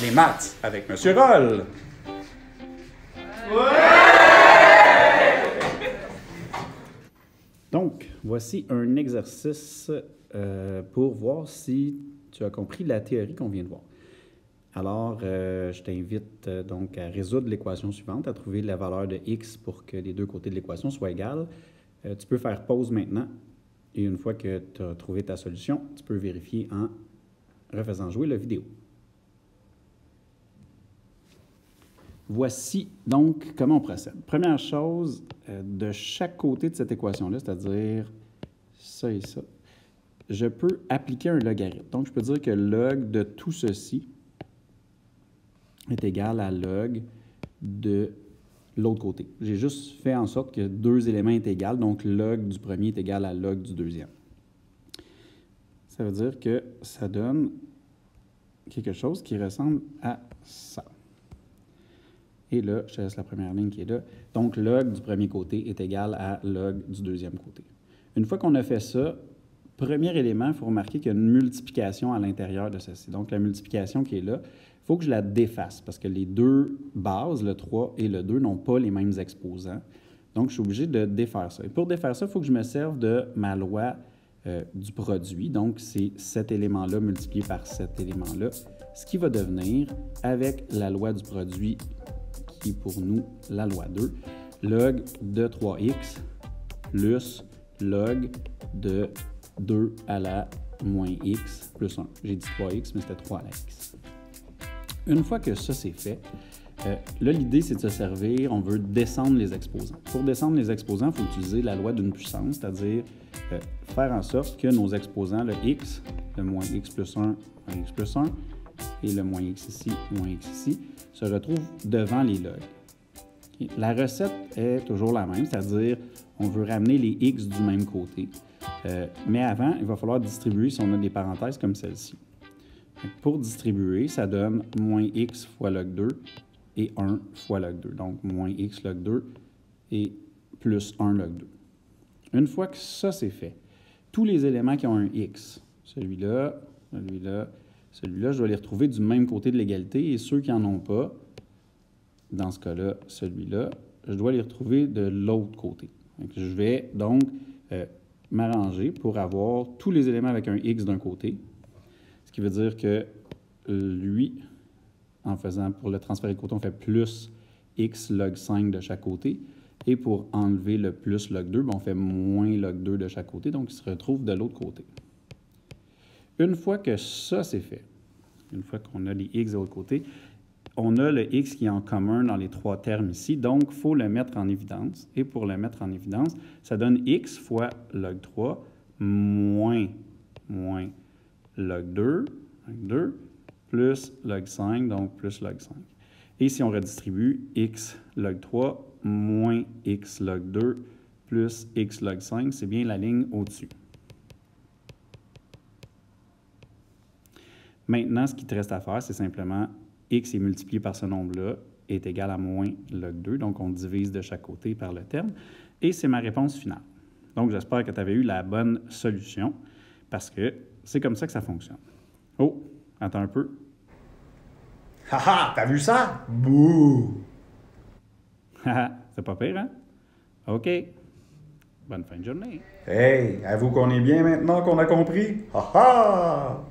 Les maths avec Monsieur Roll. Donc, voici un exercice pour voir si tu as compris la théorie qu'on vient de voir. Alors, je t'invite donc à résoudre l'équation suivante, à trouver la valeur de x pour que les deux côtés de l'équation soient égales. Tu peux faire pause maintenant et une fois que tu as trouvé ta solution, tu peux vérifier en refaisant jouer la vidéo. Voici donc comment on procède. Première chose, de chaque côté de cette équation-là, c'est-à-dire ça et ça, je peux appliquer un logarithme. Donc, je peux dire que log de tout ceci est égal à log de l'autre côté. J'ai juste fait en sorte que deux éléments est égal, donc log du premier est égal à log du deuxième. Ça veut dire que ça donne quelque chose qui ressemble à ça. Et là, je te laisse la première ligne qui est là. Donc, log du premier côté est égal à log du deuxième côté. Une fois qu'on a fait ça, premier élément, il faut remarquer qu'il y a une multiplication à l'intérieur de ceci. Donc, la multiplication qui est là, il faut que je la défasse parce que les deux bases, le 3 et le 2, n'ont pas les mêmes exposants. Donc, je suis obligé de défaire ça. Et pour défaire ça, il faut que je me serve de ma loi du produit. Donc, c'est cet élément-là multiplié par cet élément-là, ce qui va devenir, avec la loi du produit, qui est pour nous la loi 2, log de 3x plus log de 2 à la moins x plus 1. J'ai dit 3x, mais c'était 3 à la x. Une fois que ça c'est fait, là l'idée c'est de se servir, on veut descendre les exposants. Pour descendre les exposants, il faut utiliser la loi d'une puissance, c'est-à-dire faire en sorte que nos exposants, le x, le moins x plus 1, moins x plus 1, et le moins x ici, moins x ici, se retrouvent devant les logs. Okay. La recette est toujours la même, c'est-à-dire on veut ramener les x du même côté. Mais avant, il va falloir distribuer si on a des parenthèses comme celle-ci. Pour distribuer, ça donne moins x fois log 2 et 1 fois log 2. Donc, moins x log 2 et plus 1 log 2. Une fois que ça c'est fait, tous les éléments qui ont un x, celui-là, celui-là, celui-là, je dois les retrouver du même côté de l'égalité et ceux qui n'en ont pas, dans ce cas-là, celui-là, je dois les retrouver de l'autre côté. Donc, je vais donc m'arranger pour avoir tous les éléments avec un x d'un côté, ce qui veut dire que lui, en faisant pour le transférer de côté, on fait plus x log 5 de chaque côté, et pour enlever le plus log 2, on fait moins log 2 de chaque côté, donc il se retrouve de l'autre côté. Une fois que ça c'est fait, une fois qu'on a les x de l'autre côté, on a le x qui est en commun dans les trois termes ici, donc il faut le mettre en évidence. Et pour le mettre en évidence, ça donne x fois log 3 moins log 2, plus log 5, donc plus log 5. Et si on redistribue, x log 3 moins x log 2 plus x log 5, c'est bien la ligne au-dessus. Maintenant, ce qui te reste à faire, c'est simplement x est multiplié par ce nombre-là est égal à moins log 2. Donc, on divise de chaque côté par le terme. Et c'est ma réponse finale. Donc, j'espère que tu avais eu la bonne solution parce que c'est comme ça que ça fonctionne. Oh, attends un peu. Haha, t'as vu ça? Bouh! Haha, c'est pas pire, hein? OK. Bonne fin de journée. Hey, avoue qu'on est bien maintenant qu'on a compris? Haha!